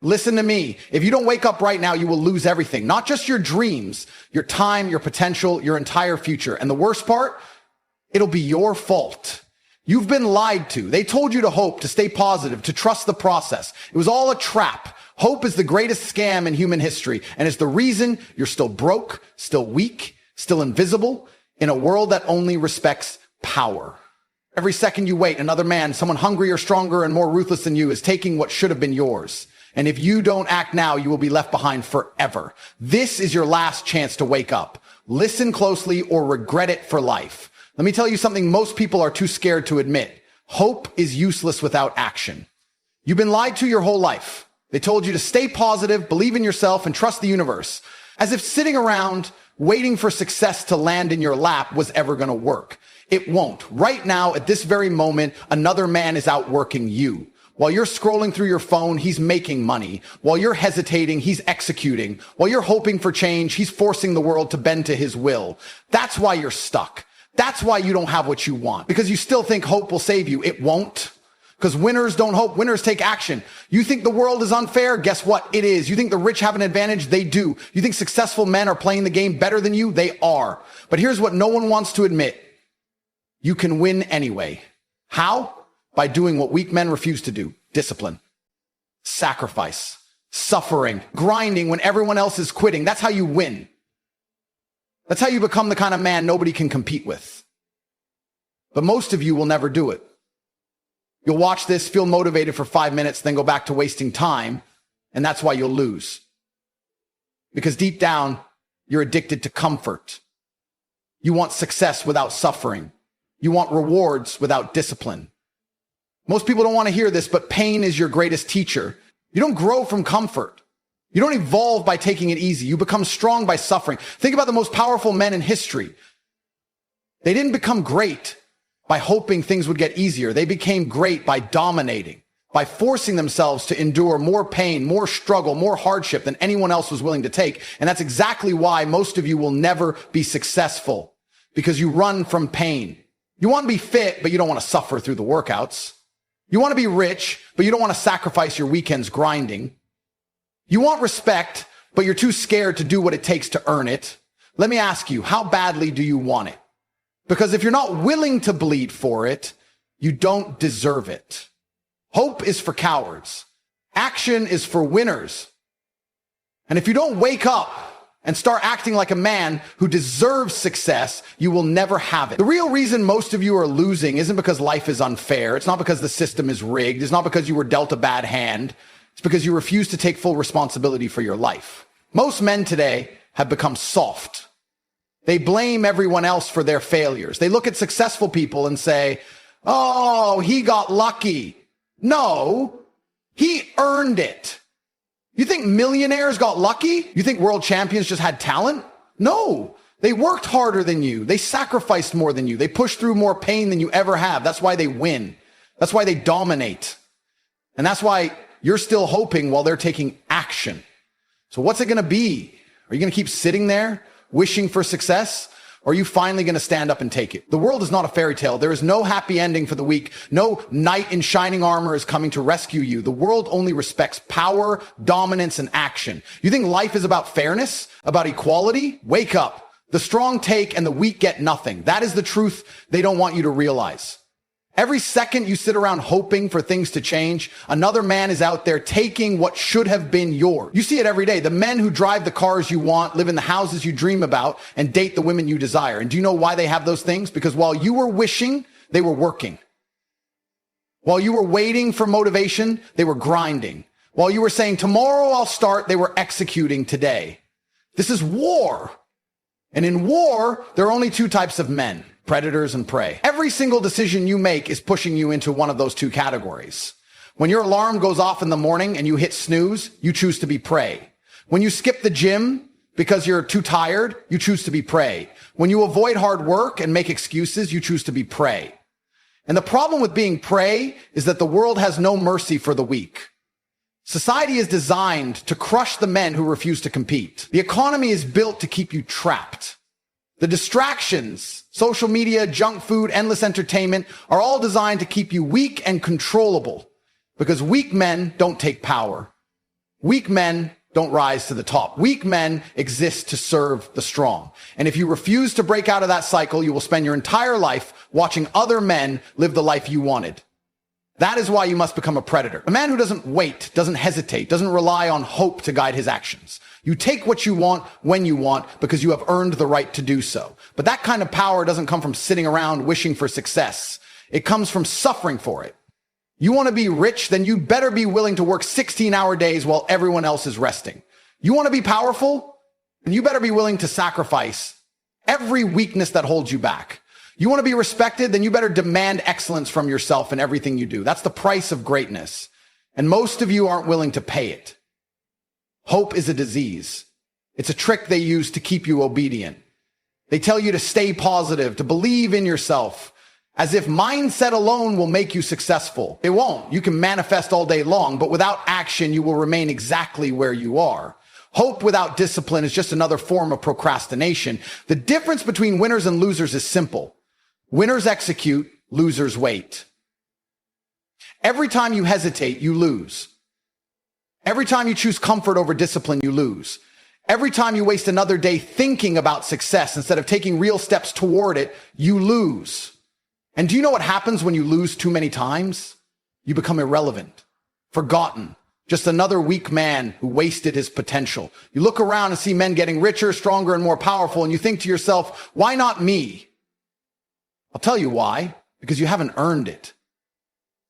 Listen to me. If you don't wake up right now, you will lose everything. Not just your dreams, your time, your potential, your entire future. And the worst part, it'll be your fault. You've been lied to. They told you to hope, to stay positive, to trust the process. It was all a trap. Hope is the greatest scam in human history. And it's the reason you're still broke, still weak, still invisible in a world that only respects power. Every second you wait, another man, someone hungrier, stronger, and more ruthless than you is taking what should have been yours. And if you don't act now, you will be left behind forever. This is your last chance to wake up. Listen closely or regret it for life. Let me tell you something most people are too scared to admit. Hope is useless without action. You've been lied to your whole life. They told you to stay positive, believe in yourself, and trust the universe. As if sitting around waiting for success to land in your lap was ever going to work. It won't. Right now, at this very moment, another man is outworking you. While you're scrolling through your phone, he's making money. While you're hesitating, he's executing. While you're hoping for change, he's forcing the world to bend to his will. That's why you're stuck. That's why you don't have what you want. Because you still think hope will save you. It won't. Because winners don't hope. Winners take action. You think the world is unfair? Guess what? It is. You think the rich have an advantage? They do. You think successful men are playing the game better than you? They are. But here's what no one wants to admit. You can win anyway. How? By doing what weak men refuse to do. Discipline, sacrifice, suffering, grinding when everyone else is quitting. That's how you win. That's how you become the kind of man nobody can compete with. But most of you will never do it. You'll watch this, feel motivated for 5 minutes, then go back to wasting time. And that's why you'll lose. Because deep down, you're addicted to comfort. You want success without suffering. You want rewards without discipline. Most people don't want to hear this, but pain is your greatest teacher. You don't grow from comfort. You don't evolve by taking it easy. You become strong by suffering. Think about the most powerful men in history. They didn't become great by hoping things would get easier. They became great by dominating, by forcing themselves to endure more pain, more struggle, more hardship than anyone else was willing to take. And that's exactly why most of you will never be successful, because you run from pain. You want to be fit, but you don't want to suffer through the workouts. You want to be rich, but you don't want to sacrifice your weekends grinding. You want respect, but you're too scared to do what it takes to earn it. Let me ask you, how badly do you want it? Because if you're not willing to bleed for it, you don't deserve it. Hope is for cowards. Action is for winners. And if you don't wake up and start acting like a man who deserves success, you will never have it. The real reason most of you are losing isn't because life is unfair. It's not because the system is rigged. It's not because you were dealt a bad hand. It's because you refuse to take full responsibility for your life. Most men today have become soft. They blame everyone else for their failures. They look at successful people and say, oh, he got lucky. No, he earned it. You think millionaires got lucky? You think world champions just had talent? No, they worked harder than you. They sacrificed more than you. They pushed through more pain than you ever have. That's why they win. That's why they dominate. And that's why you're still hoping while they're taking action. So what's it going to be? Are you going to keep sitting there wishing for success? Or are you finally going to stand up and take it? The world is not a fairy tale. There is no happy ending for the weak. No knight in shining armor is coming to rescue you. The world only respects power, dominance, and action. You think life is about fairness, about equality? Wake up. The strong take and the weak get nothing. That is the truth they don't want you to realize. Every second you sit around hoping for things to change, another man is out there taking what should have been yours. You see it every day. The men who drive the cars you want, live in the houses you dream about, and date the women you desire. And do you know why they have those things? Because while you were wishing, they were working. While you were waiting for motivation, they were grinding. While you were saying, tomorrow I'll start, they were executing today. This is war. And in war, there are only two types of men. Predators and prey. Every single decision you make is pushing you into one of those two categories. When your alarm goes off in the morning and you hit snooze, you choose to be prey. When you skip the gym because you're too tired, you choose to be prey. When you avoid hard work and make excuses, you choose to be prey. And the problem with being prey is that the world has no mercy for the weak. Society is designed to crush the men who refuse to compete. The economy is built to keep you trapped. The distractions, social media, junk food, endless entertainment are all designed to keep you weak and controllable, because weak men don't take power. Weak men don't rise to the top. Weak men exist to serve the strong. And if you refuse to break out of that cycle, you will spend your entire life watching other men live the life you wanted. That is why you must become a predator. A man who doesn't wait, doesn't hesitate, doesn't rely on hope to guide his actions. You take what you want when you want because you have earned the right to do so. But that kind of power doesn't come from sitting around wishing for success. It comes from suffering for it. You want to be rich, then you better be willing to work 16-hour days while everyone else is resting. You want to be powerful, then you better be willing to sacrifice every weakness that holds you back. You want to be respected, then you better demand excellence from yourself in everything you do. That's the price of greatness. And most of you aren't willing to pay it. Hope is a disease. It's a trick they use to keep you obedient. They tell you to stay positive, to believe in yourself, as if mindset alone will make you successful. It won't. You can manifest all day long, but without action, you will remain exactly where you are. Hope without discipline is just another form of procrastination. The difference between winners and losers is simple. Winners execute, losers wait. Every time you hesitate, you lose. Every time you choose comfort over discipline, you lose. Every time you waste another day thinking about success instead of taking real steps toward it, you lose. And do you know what happens when you lose too many times? You become irrelevant, forgotten, just another weak man who wasted his potential. You look around and see men getting richer, stronger, and more powerful, and you think to yourself, why not me? I'll tell you why, because you haven't earned it.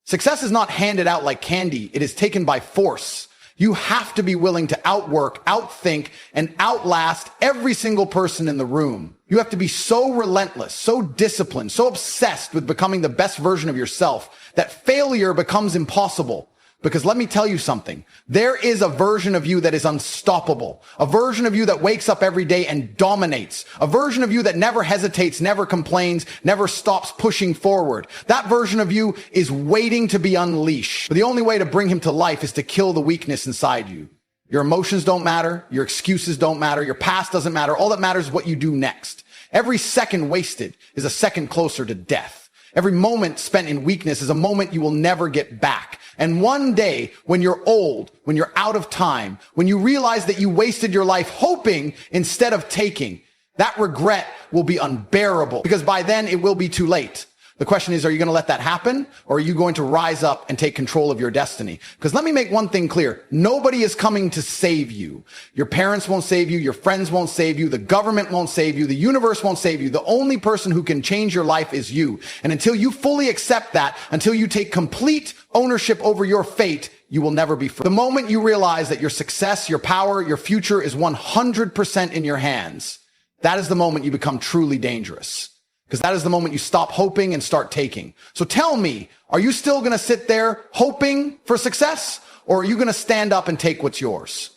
Success is not handed out like candy. It is taken by force. You have to be willing to outwork, outthink, and outlast every single person in the room. You have to be so relentless, so disciplined, so obsessed with becoming the best version of yourself that failure becomes impossible. Because let me tell you something, there is a version of you that is unstoppable, a version of you that wakes up every day and dominates, a version of you that never hesitates, never complains, never stops pushing forward. That version of you is waiting to be unleashed. But the only way to bring him to life is to kill the weakness inside you. Your emotions don't matter, your excuses don't matter, your past doesn't matter. All that matters is what you do next. Every second wasted is a second closer to death. Every moment spent in weakness is a moment you will never get back. And one day, when you're old, when you're out of time, when you realize that you wasted your life hoping instead of taking, that regret will be unbearable because by then it will be too late. The question is, are you going to let that happen or are you going to rise up and take control of your destiny? Because let me make one thing clear. Nobody is coming to save you. Your parents won't save you. Your friends won't save you. The government won't save you. The universe won't save you. The only person who can change your life is you. And until you fully accept that, until you take complete ownership over your fate, you will never be free. The moment you realize that your success, your power, your future is 100% in your hands, that is the moment you become truly dangerous. Because that is the moment you stop hoping and start taking. So tell me, are you still going to sit there hoping for success? Or are you going to stand up and take what's yours?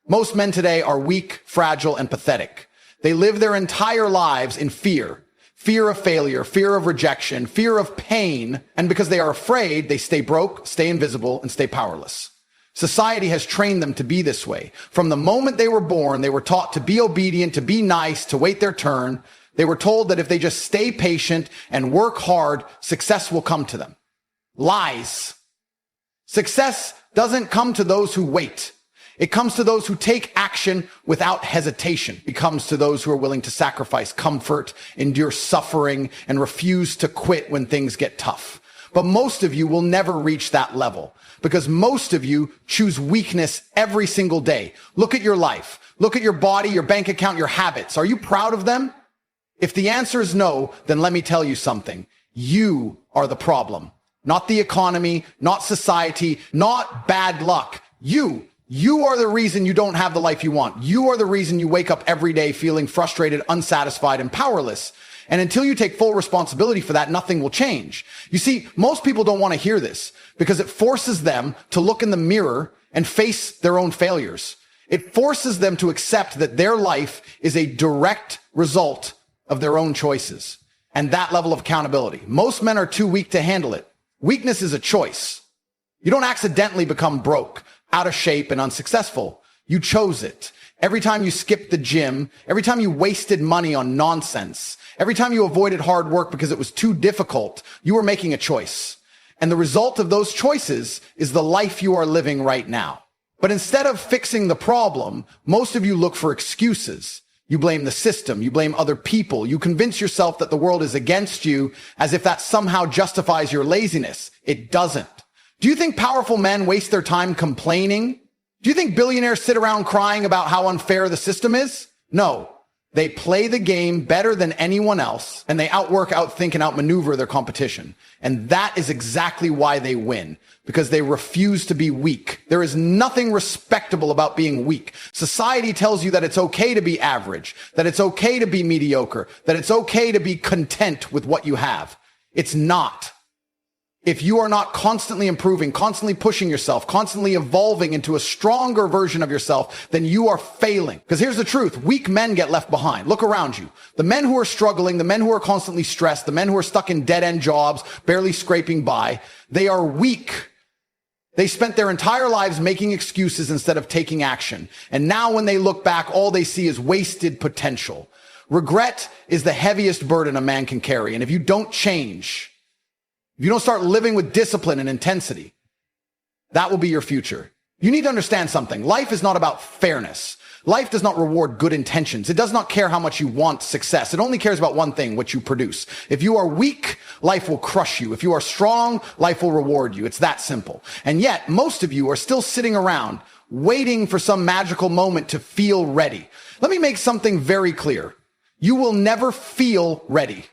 Most men today are weak, fragile, and pathetic. They live their entire lives in fear. Fear of failure, fear of rejection, fear of pain. And because they are afraid, they stay broke, stay invisible, and stay powerless. Society has trained them to be this way. From the moment they were born, they were taught to be obedient, to be nice, to wait their turn. They were told that if they just stay patient and work hard, success will come to them. Lies. Success doesn't come to those who wait. It comes to those who take action without hesitation. It comes to those who are willing to sacrifice comfort, endure suffering, and refuse to quit when things get tough. But most of you will never reach that level because most of you choose weakness every single day. Look at your life. Look at your body, your bank account, your habits. Are you proud of them? If the answer is no, then let me tell you something. You are the problem, not the economy, not society, not bad luck. You are the reason you don't have the life you want. You are the reason you wake up every day feeling frustrated, unsatisfied, and powerless. And until you take full responsibility for that, nothing will change. You see, most people don't want to hear this because it forces them to look in the mirror and face their own failures. It forces them to accept that their life is a direct result of their own choices and that level of accountability. Most men are too weak to handle it. Weakness is a choice. You don't accidentally become broke, out of shape, and unsuccessful. You chose it. Every time you skipped the gym, every time you wasted money on nonsense, every time you avoided hard work because it was too difficult, you were making a choice. And the result of those choices is the life you are living right now. But instead of fixing the problem, most of you look for excuses. You blame the system. You blame other people. You convince yourself that the world is against you as if that somehow justifies your laziness. It doesn't. Do you think powerful men waste their time complaining? Do you think billionaires sit around crying about how unfair the system is? No. They play the game better than anyone else, and they outwork, outthink, and outmaneuver their competition. And that is exactly why they win, because they refuse to be weak. There is nothing respectable about being weak. Society tells you that it's okay to be average, that it's okay to be mediocre, that it's okay to be content with what you have. It's not. If you are not constantly improving, constantly pushing yourself, constantly evolving into a stronger version of yourself, then you are failing. Because here's the truth. Weak men get left behind. Look around you. The men who are struggling, the men who are constantly stressed, the men who are stuck in dead-end jobs, barely scraping by, they are weak. They spent their entire lives making excuses instead of taking action. And now when they look back, all they see is wasted potential. Regret is the heaviest burden a man can carry. And if you don't change, if you don't start living with discipline and intensity, that will be your future. You need to understand something. Life is not about fairness. Life does not reward good intentions. It does not care how much you want success. It only cares about one thing, what you produce. If you are weak, life will crush you. If you are strong, life will reward you. It's that simple. And yet, most of you are still sitting around waiting for some magical moment to feel ready. Let me make something very clear. You will never feel ready.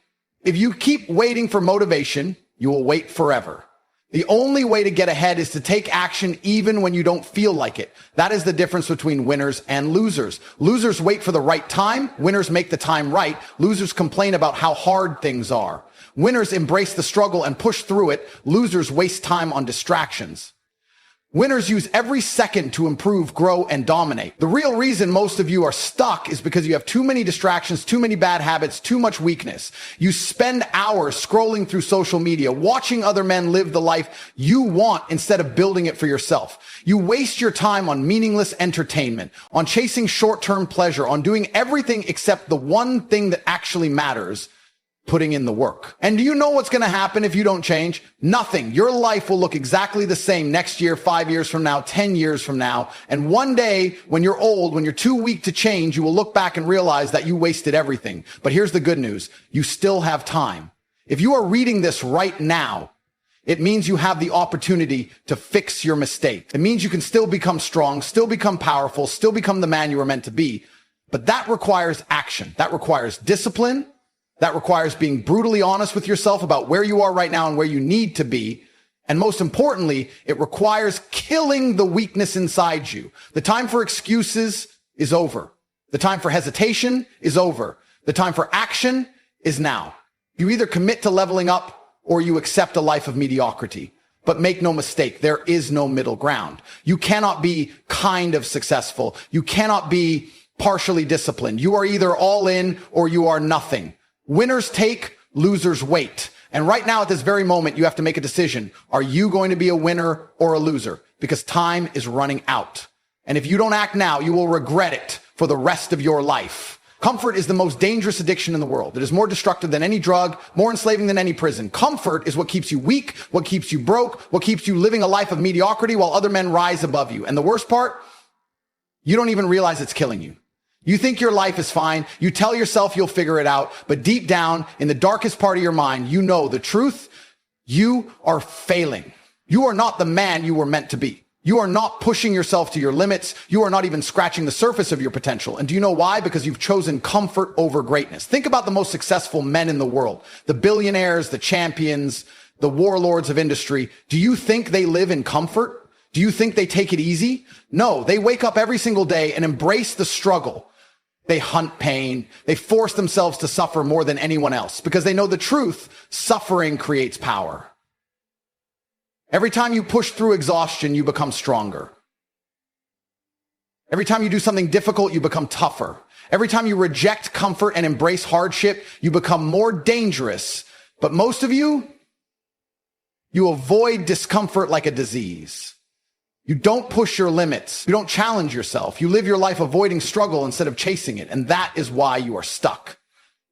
If you keep waiting for motivation, you will wait forever. The only way to get ahead is to take action even when you don't feel like it. That is the difference between winners and losers. Losers wait for the right time. Winners make the time right. Losers complain about how hard things are. Winners embrace the struggle and push through it. Losers waste time on distractions. Winners use every second to improve, grow, and dominate. The real reason most of you are stuck is because you have too many distractions, too many bad habits, too much weakness. You spend hours scrolling through social media, watching other men live the life you want instead of building it for yourself. You waste your time on meaningless entertainment, on chasing short-term pleasure, on doing everything except the one thing that actually matters, putting in the work. And do you know what's going to happen if you don't change? Nothing. Your life will look exactly the same next year, 5 years from now, 10 years from now. And one day, when you're old, when you're too weak to change, you will look back and realize that you wasted everything. But here's the good news. You still have time. If you are reading this right now, it means you have the opportunity to fix your mistake. It means you can still become strong, still become powerful, still become the man you were meant to be. But that requires action. That requires discipline. That requires being brutally honest with yourself about where you are right now and where you need to be. And most importantly, it requires killing the weakness inside you. The time for excuses is over. The time for hesitation is over. The time for action is now. You either commit to leveling up or you accept a life of mediocrity. But make no mistake, there is no middle ground. You cannot be kind of successful. You cannot be partially disciplined. You are either all in or you are nothing. Winners take, losers wait. And right now at this very moment, you have to make a decision. Are you going to be a winner or a loser? Because time is running out. And if you don't act now, you will regret it for the rest of your life. Comfort is the most dangerous addiction in the world. It is more destructive than any drug, more enslaving than any prison. Comfort is what keeps you weak, what keeps you broke, what keeps you living a life of mediocrity while other men rise above you. And the worst part, you don't even realize it's killing you. You think your life is fine. You tell yourself you'll figure it out. But deep down, in the darkest part of your mind, you know the truth. You are failing. You are not the man you were meant to be. You are not pushing yourself to your limits. You are not even scratching the surface of your potential. And do you know why? Because you've chosen comfort over greatness. Think about the most successful men in the world. The billionaires, the champions, the warlords of industry. Do you think they live in comfort? Do you think they take it easy? No, they wake up every single day and embrace the struggle. They hunt pain. They force themselves to suffer more than anyone else because they know the truth. Suffering creates power. Every time you push through exhaustion, you become stronger. Every time you do something difficult, you become tougher. Every time you reject comfort and embrace hardship, you become more dangerous. But most of you avoid discomfort like a disease. You don't push your limits. You don't challenge yourself. You live your life avoiding struggle instead of chasing it. And that is why you are stuck.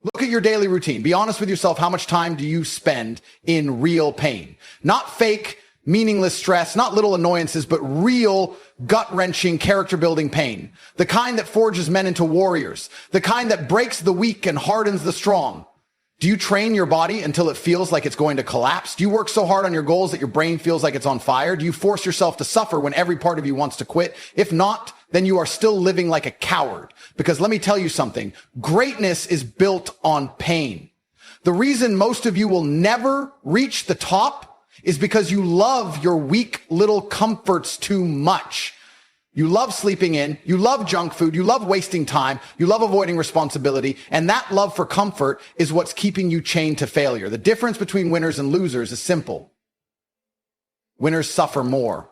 Look at your daily routine. Be honest with yourself. How much time do you spend in real pain? Not fake, meaningless stress, not little annoyances, but real gut-wrenching, character-building pain. The kind that forges men into warriors. The kind that breaks the weak and hardens the strong. Do you train your body until it feels like it's going to collapse? Do you work so hard on your goals that your brain feels like it's on fire? Do you force yourself to suffer when every part of you wants to quit? If not, then you are still living like a coward. Because let me tell you something, greatness is built on pain. The reason most of you will never reach the top is because you love your weak little comforts too much. You love sleeping in, you love junk food, you love wasting time, you love avoiding responsibility, and that love for comfort is what's keeping you chained to failure. The difference between winners and losers is simple. Winners suffer more.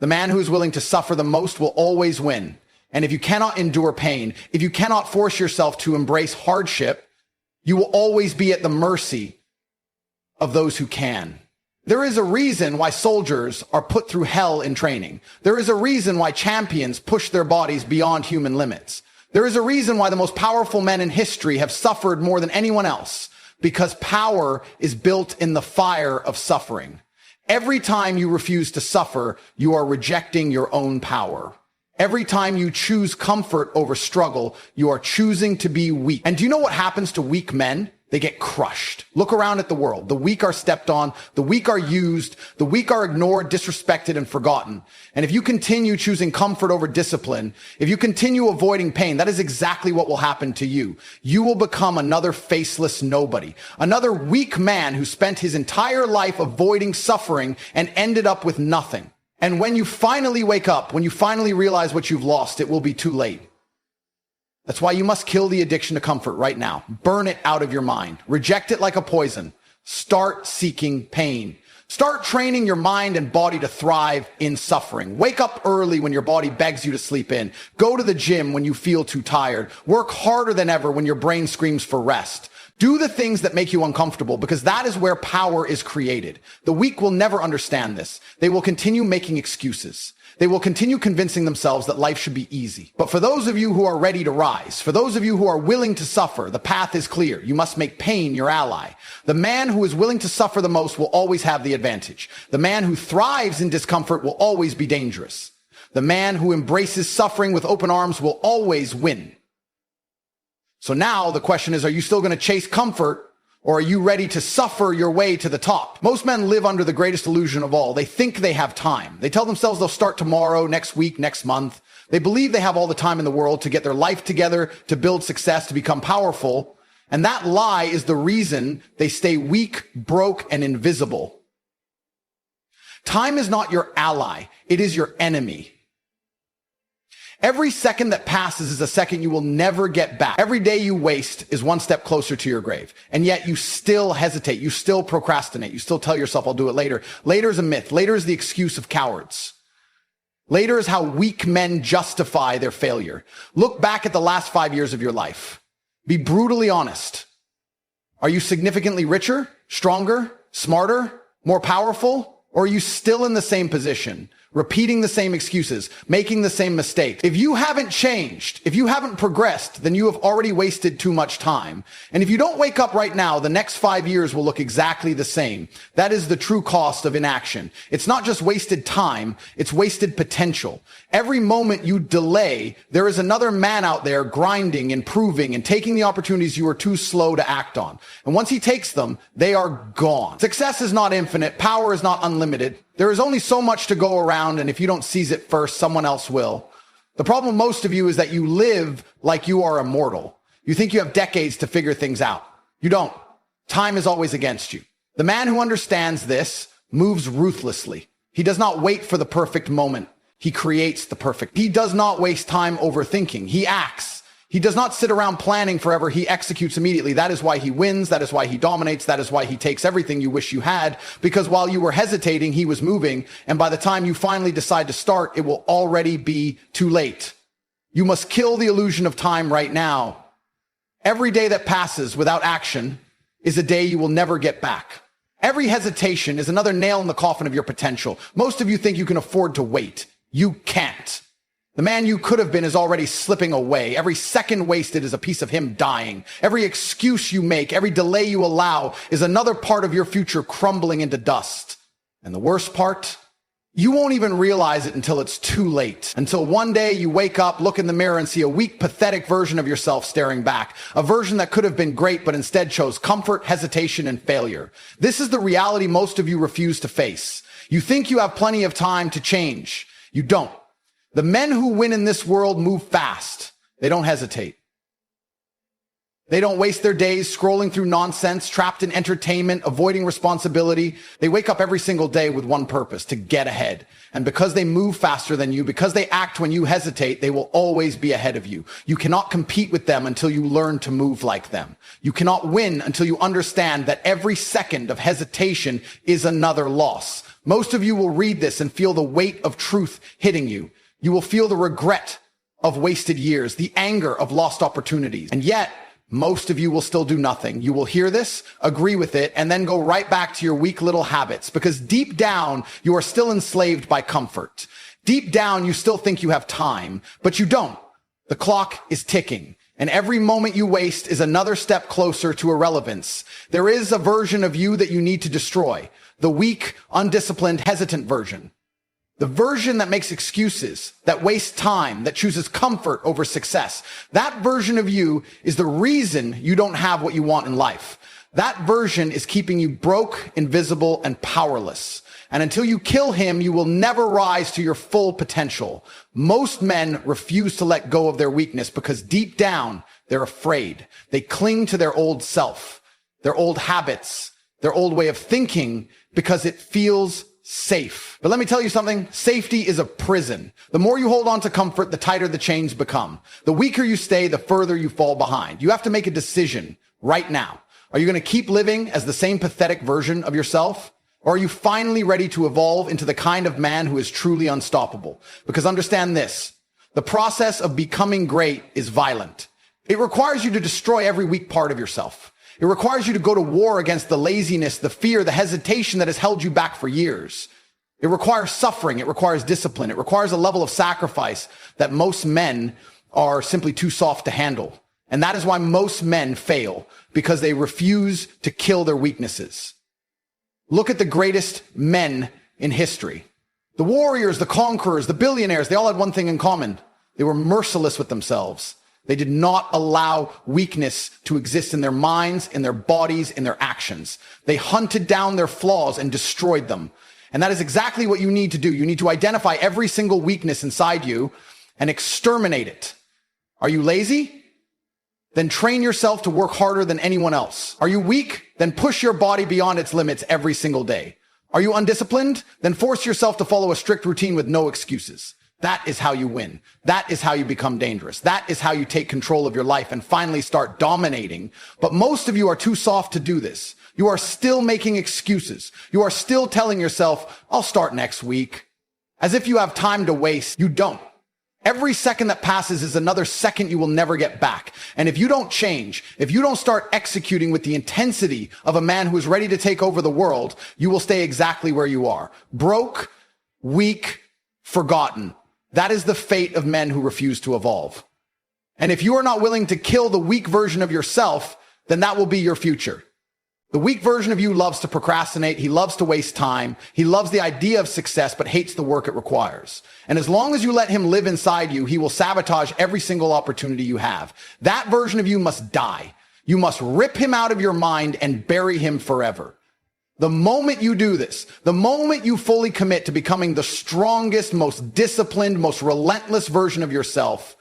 The man who is willing to suffer the most will always win. And if you cannot endure pain, if you cannot force yourself to embrace hardship, you will always be at the mercy of those who can. There is a reason why soldiers are put through hell in training. There is a reason why champions push their bodies beyond human limits. There is a reason why the most powerful men in history have suffered more than anyone else, because power is built in the fire of suffering. Every time you refuse to suffer, you are rejecting your own power. Every time you choose comfort over struggle, you are choosing to be weak. And do you know what happens to weak men? They get crushed. Look around at the world. The weak are stepped on. The weak are used. The weak are ignored, disrespected, and forgotten. And if you continue choosing comfort over discipline, if you continue avoiding pain, that is exactly what will happen to you. You will become another faceless nobody, another weak man who spent his entire life avoiding suffering and ended up with nothing. And when you finally wake up, when you finally realize what you've lost, it will be too late. That's why you must kill the addiction to comfort right now. Burn it out of your mind. Reject it like a poison. Start seeking pain. Start training your mind and body to thrive in suffering. Wake up early when your body begs you to sleep in. Go to the gym when you feel too tired. Work harder than ever when your brain screams for rest. Do the things that make you uncomfortable, because that is where power is created. The weak will never understand this. They will continue making excuses. They will continue convincing themselves that life should be easy. But for those of you who are ready to rise, for those of you who are willing to suffer, the path is clear. You must make pain your ally. The man who is willing to suffer the most will always have the advantage. The man who thrives in discomfort will always be dangerous. The man who embraces suffering with open arms will always win. So now the question is, are you still going to chase comfort, or are you ready to suffer your way to the top? Most men live under the greatest illusion of all. They think they have time. They tell themselves they'll start tomorrow, next week, next month. They believe they have all the time in the world to get their life together, to build success, to become powerful. And that lie is the reason they stay weak, broke, and invisible. Time is not your ally. It is your enemy. Every second that passes is a second you will never get back. Every day you waste is one step closer to your grave. And yet you still hesitate. You still procrastinate. You still tell yourself, I'll do it later. Later is a myth. Later is the excuse of cowards. Later is how weak men justify their failure. Look back at the last 5 years of your life. Be brutally honest. Are you significantly richer, stronger, smarter, more powerful? Or are you still in the same position? Repeating the same excuses, making the same mistakes. If you haven't changed, if you haven't progressed, then you have already wasted too much time. And if you don't wake up right now, the next 5 years will look exactly the same. That is the true cost of inaction. It's not just wasted time, it's wasted potential. Every moment you delay, there is another man out there grinding, improving, and taking the opportunities you are too slow to act on. And once he takes them, they are gone. Success is not infinite. Power is not unlimited. There is only so much to go around, and if you don't seize it first, someone else will. The problem with most of you is that you live like you are immortal. You think you have decades to figure things out. You don't. Time is always against you. The man who understands this moves ruthlessly. He does not wait for the perfect moment. He creates the perfect. He does not waste time overthinking. He acts. He does not sit around planning forever. He executes immediately. That is why he wins. That is why he dominates. That is why he takes everything you wish you had. Because while you were hesitating, he was moving. And by the time you finally decide to start, it will already be too late. You must kill the illusion of time right now. Every day that passes without action is a day you will never get back. Every hesitation is another nail in the coffin of your potential. Most of you think you can afford to wait. You can't. The man you could have been is already slipping away. Every second wasted is a piece of him dying. Every excuse you make, every delay you allow is another part of your future crumbling into dust. And the worst part, you won't even realize it until it's too late. Until one day you wake up, look in the mirror and see a weak, pathetic version of yourself staring back. A version that could have been great, but instead chose comfort, hesitation, and failure. This is the reality most of you refuse to face. You think you have plenty of time to change. You don't. The men who win in this world move fast. They don't hesitate. They don't waste their days scrolling through nonsense, trapped in entertainment, avoiding responsibility. They wake up every single day with one purpose, to get ahead. And because they move faster than you, because they act when you hesitate, they will always be ahead of you. You cannot compete with them until you learn to move like them. You cannot win until you understand that every second of hesitation is another loss. Most of you will read this and feel the weight of truth hitting you. You will feel the regret of wasted years, the anger of lost opportunities. And yet, most of you will still do nothing. You will hear this, agree with it, and then go right back to your weak little habits, because deep down, you are still enslaved by comfort. Deep down, you still think you have time, but you don't. The clock is ticking, and every moment you waste is another step closer to irrelevance. There is a version of you that you need to destroy, the weak, undisciplined, hesitant version. The version that makes excuses, that wastes time, that chooses comfort over success. That version of you is the reason you don't have what you want in life. That version is keeping you broke, invisible, and powerless. And until you kill him, you will never rise to your full potential. Most men refuse to let go of their weakness because deep down, they're afraid. They cling to their old self, their old habits, their old way of thinking because it feels safe. But let me tell you something. Safety is a prison. The more you hold on to comfort, the tighter the chains become. The weaker you stay, the further you fall behind. You have to make a decision right now. Are you going to keep living as the same pathetic version of yourself? Or are you finally ready to evolve into the kind of man who is truly unstoppable? Because understand this, the process of becoming great is violent. It requires you to destroy every weak part of yourself. It requires you to go to war against the laziness, the fear, the hesitation that has held you back for years. It requires suffering. It requires discipline. It requires a level of sacrifice that most men are simply too soft to handle. And that is why most men fail, because they refuse to kill their weaknesses. Look at the greatest men in history. The warriors, the conquerors, the billionaires, they all had one thing in common. They were merciless with themselves. They did not allow weakness to exist in their minds, in their bodies, in their actions. They hunted down their flaws and destroyed them. And that is exactly what you need to do. You need to identify every single weakness inside you and exterminate it. Are you lazy? Then train yourself to work harder than anyone else. Are you weak? Then push your body beyond its limits every single day. Are you undisciplined? Then force yourself to follow a strict routine with no excuses. That is how you win. That is how you become dangerous. That is how you take control of your life and finally start dominating. But most of you are too soft to do this. You are still making excuses. You are still telling yourself, I'll start next week. As if you have time to waste. You don't. Every second that passes is another second you will never get back. And if you don't change, if you don't start executing with the intensity of a man who is ready to take over the world, you will stay exactly where you are. Broke, weak, forgotten. That is the fate of men who refuse to evolve. And if you are not willing to kill the weak version of yourself, then that will be your future. The weak version of you loves to procrastinate. He loves to waste time. He loves the idea of success, but hates the work it requires. And as long as you let him live inside you, he will sabotage every single opportunity you have. That version of you must die. You must rip him out of your mind and bury him forever. The moment you do this, the moment you fully commit to becoming the strongest, most disciplined, most relentless version of yourself,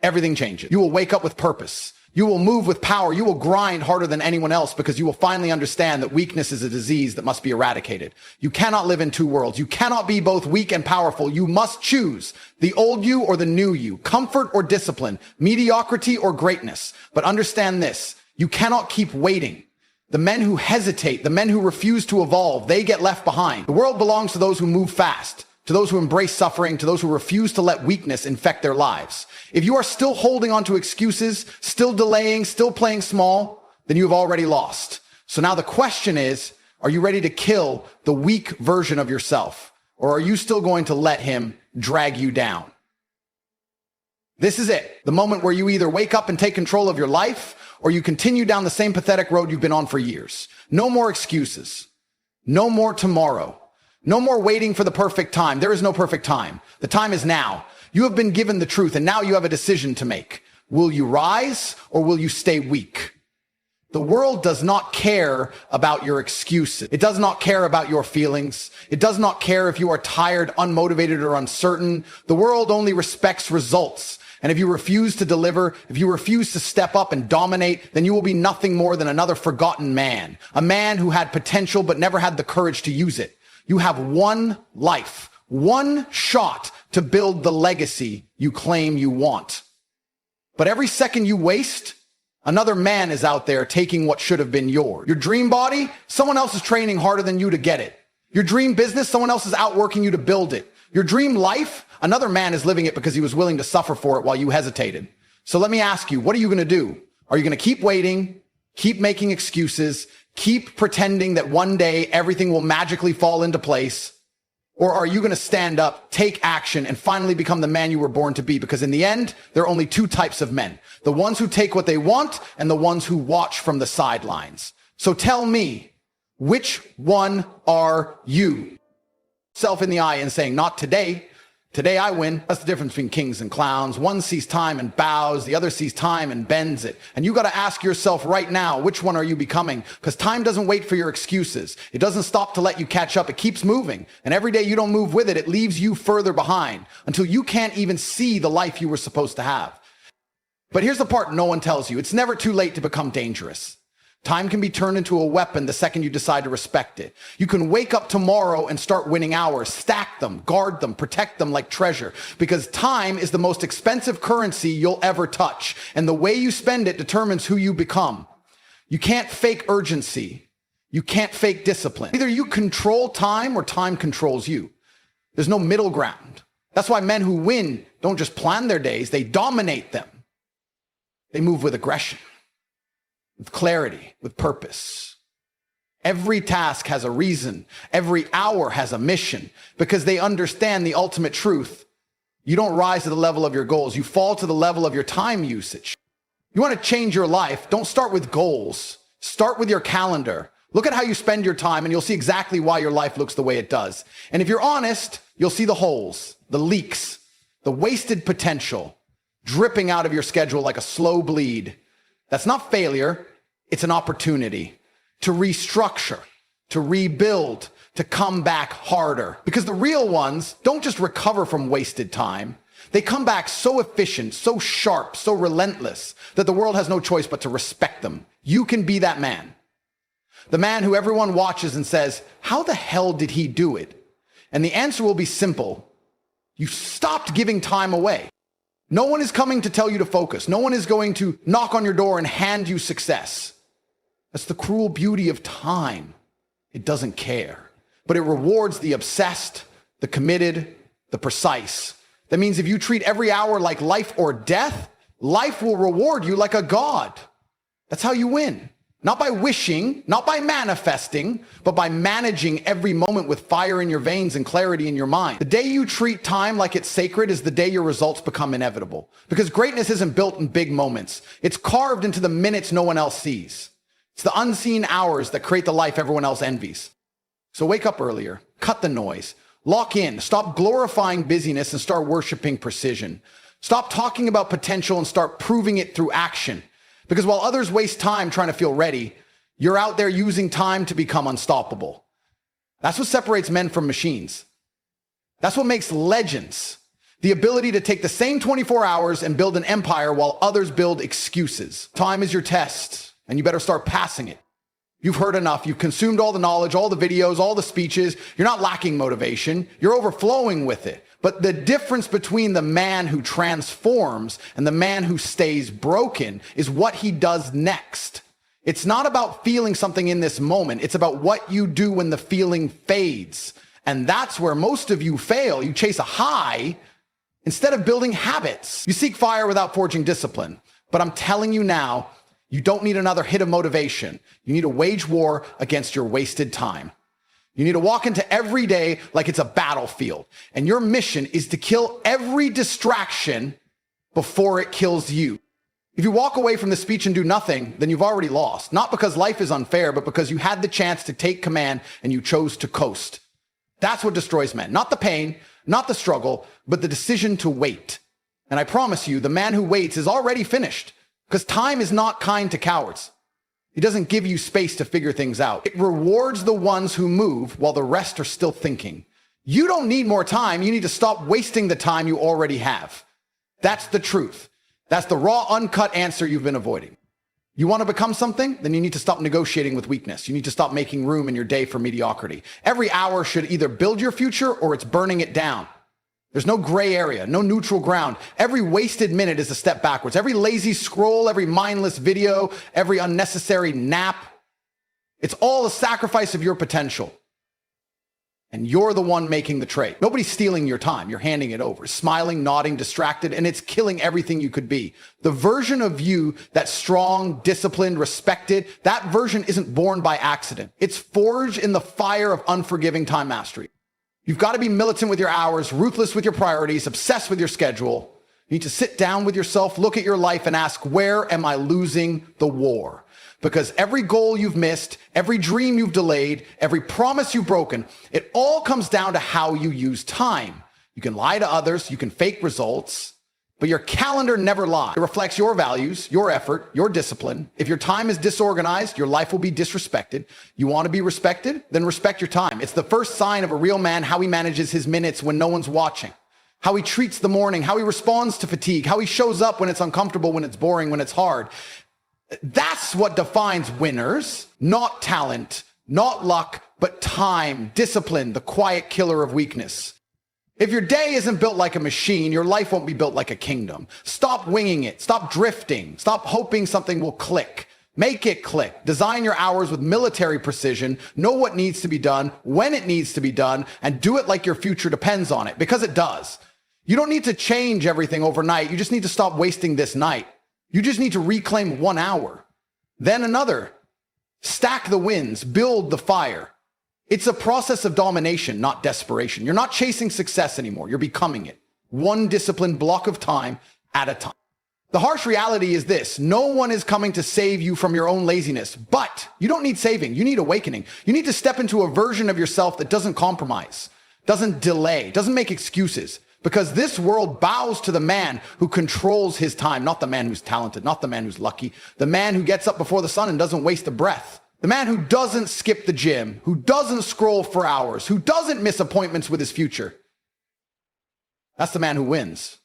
everything changes. You will wake up with purpose. You will move with power. You will grind harder than anyone else because you will finally understand that weakness is a disease that must be eradicated. You cannot live in two worlds. You cannot be both weak and powerful. You must choose the old you or the new you, comfort or discipline, mediocrity or greatness. But understand this, you cannot keep waiting. The men who hesitate, the men who refuse to evolve, they get left behind. The world belongs to those who move fast, to those who embrace suffering, to those who refuse to let weakness infect their lives. If you are still holding on to excuses, still delaying, still playing small, then you've already lost. So now the question is, are you ready to kill the weak version of yourself? Or are you still going to let him drag you down? This is it. The moment where you either wake up and take control of your life, or you continue down the same pathetic road you've been on for years. No more excuses. No more tomorrow. No more waiting for the perfect time. There is no perfect time. The time is now. You have been given the truth, and now you have a decision to make. Will you rise or will you stay weak? The world does not care about your excuses. It does not care about your feelings. It does not care if you are tired, unmotivated, or uncertain. The world only respects results. And if you refuse to deliver, if you refuse to step up and dominate, then you will be nothing more than another forgotten man. A man who had potential but never had the courage to use it. You have one life, one shot to build the legacy you claim you want. But every second you waste, another man is out there taking what should have been yours. Your dream body, someone else is training harder than you to get it. Your dream business, someone else is outworking you to build it. Your dream life, another man is living it because he was willing to suffer for it while you hesitated. So let me ask you, what are you going to do? Are you going to keep waiting, keep making excuses, keep pretending that one day everything will magically fall into place? Or are you going to stand up, take action, and finally become the man you were born to be? Because in the end, there are only two types of men. The ones who take what they want and the ones who watch from the sidelines. So tell me, which one are you? Self in the eye and saying, not today. Today I win. That's the difference between kings and clowns. One sees time and bows. The other sees time and bends it. And you got to ask yourself right now, which one are you becoming? Because time doesn't wait for your excuses. It doesn't stop to let you catch up. It keeps moving. And every day you don't move with it, it leaves you further behind until you can't even see the life you were supposed to have. But here's the part no one tells you. It's never too late to become dangerous. Time can be turned into a weapon the second you decide to respect it. You can wake up tomorrow and start winning hours, stack them, guard them, protect them like treasure, because time is the most expensive currency you'll ever touch. And the way you spend it determines who you become. You can't fake urgency. You can't fake discipline. Either you control time or time controls you. There's no middle ground. That's why men who win don't just plan their days, they dominate them. They move with aggression, with clarity, with purpose. Every task has a reason. Every hour has a mission because they understand the ultimate truth. You don't rise to the level of your goals. You fall to the level of your time usage. You want to change your life? Don't start with goals. Start with your calendar. Look at how you spend your time and you'll see exactly why your life looks the way it does. And if you're honest, you'll see the holes, the leaks, the wasted potential dripping out of your schedule like a slow bleed. That's not failure. It's an opportunity to restructure, to rebuild, to come back harder. Because the real ones don't just recover from wasted time. They come back so efficient, so sharp, so relentless that the world has no choice but to respect them. You can be that man. The man who everyone watches and says, how the hell did he do it? And the answer will be simple. You stopped giving time away. No one is coming to tell you to focus. No one is going to knock on your door and hand you success. That's the cruel beauty of time. It doesn't care, but it rewards the obsessed, the committed, the precise. That means if you treat every hour like life or death, life will reward you like a god. That's how you win. Not by wishing, not by manifesting, but by managing every moment with fire in your veins and clarity in your mind. The day you treat time like it's sacred is the day your results become inevitable. Because greatness isn't built in big moments. It's carved into the minutes no one else sees. It's the unseen hours that create the life everyone else envies. So wake up earlier, cut the noise, lock in, stop glorifying busyness and start worshiping precision. Stop talking about potential and start proving it through action. Because while others waste time trying to feel ready, you're out there using time to become unstoppable. That's what separates men from machines. That's what makes legends. The ability to take the same 24 hours and build an empire while others build excuses. Time is your test, and you better start passing it. You've heard enough. You've consumed all the knowledge, all the videos, all the speeches. You're not lacking motivation. You're overflowing with it. But the difference between the man who transforms and the man who stays broken is what he does next. It's not about feeling something in this moment. It's about what you do when the feeling fades. And that's where most of you fail. You chase a high instead of building habits. You seek fire without forging discipline. But I'm telling you now, you don't need another hit of motivation. You need to wage war against your wasted time. You need to walk into every day like it's a battlefield. And your mission is to kill every distraction before it kills you. If you walk away from the speech and do nothing, then you've already lost. Not because life is unfair, but because you had the chance to take command and you chose to coast. That's what destroys men. Not the pain, not the struggle, but the decision to wait. And I promise you, the man who waits is already finished, because time is not kind to cowards. It doesn't give you space to figure things out. It rewards the ones who move while the rest are still thinking. You don't need more time. You need to stop wasting the time you already have. That's the truth. That's the raw, uncut answer you've been avoiding. You want to become something? Then you need to stop negotiating with weakness. You need to stop making room in your day for mediocrity. Every hour should either build your future or it's burning it down. There's no gray area, no neutral ground. Every wasted minute is a step backwards. Every lazy scroll, every mindless video, every unnecessary nap, it's all a sacrifice of your potential. And you're the one making the trade. Nobody's stealing your time. You're handing it over, smiling, nodding, distracted, and it's killing everything you could be. The version of you that's strong, disciplined, respected, that version isn't born by accident. It's forged in the fire of unforgiving time mastery. You've got to be militant with your hours, ruthless with your priorities, obsessed with your schedule. You need to sit down with yourself, look at your life, and ask, where am I losing the war? Because every goal you've missed, every dream you've delayed, every promise you've broken, it all comes down to how you use time. You can lie to others, you can fake results, but your calendar never lies. It reflects your values, your effort, your discipline. If your time is disorganized, your life will be disrespected. You want to be respected? Then respect your time. It's the first sign of a real man, how he manages his minutes when no one's watching, how he treats the morning, how he responds to fatigue, how he shows up when it's uncomfortable, when it's boring, when it's hard. That's what defines winners, not talent, not luck, but time, discipline, the quiet killer of weakness. If your day isn't built like a machine, your life won't be built like a kingdom. Stop winging it. Stop drifting. Stop hoping something will click. Make it click. Design your hours with military precision. Know what needs to be done, when it needs to be done, and do it like your future depends on it, because it does. You don't need to change everything overnight. You just need to stop wasting this night. You just need to reclaim 1 hour, then another. Stack the wins, build the fire. It's a process of domination, not desperation. You're not chasing success anymore. You're becoming it. One disciplined block of time at a time. The harsh reality is this: no one is coming to save you from your own laziness, but you don't need saving. You need awakening. You need to step into a version of yourself that doesn't compromise, doesn't delay, doesn't make excuses. Because this world bows to the man who controls his time, not the man who's talented, not the man who's lucky, the man who gets up before the sun and doesn't waste a breath, the man who doesn't skip the gym, who doesn't scroll for hours, who doesn't miss appointments with his future. That's the man who wins.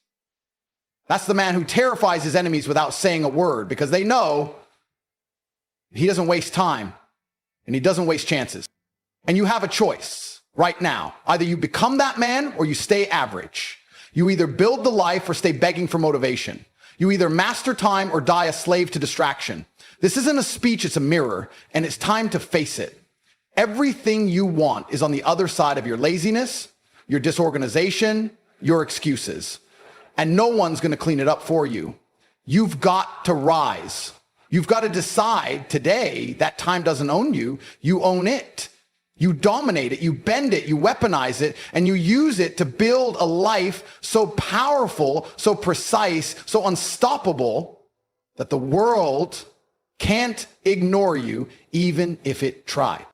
That's the man who terrifies his enemies without saying a word, because they know he doesn't waste time and he doesn't waste chances. And you have a choice. Right now, either you become that man or you stay average. You either build the life or stay begging for motivation. You either master time or die a slave to distraction. This isn't a speech, it's a mirror, and it's time to face it. Everything you want is on the other side of your laziness, your disorganization, your excuses. And no one's going to clean it up for you. You've got to rise. You've got to decide today that time doesn't own you, you own it. You dominate it, you bend it, you weaponize it, and you use it to build a life so powerful, so precise, so unstoppable that the world can't ignore you even if it tried.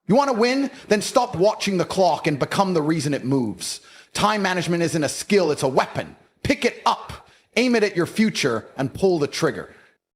You want to win? Then stop watching the clock and become the reason it moves. Time management isn't a skill, it's a weapon. Pick it up, aim it at your future, and pull the trigger.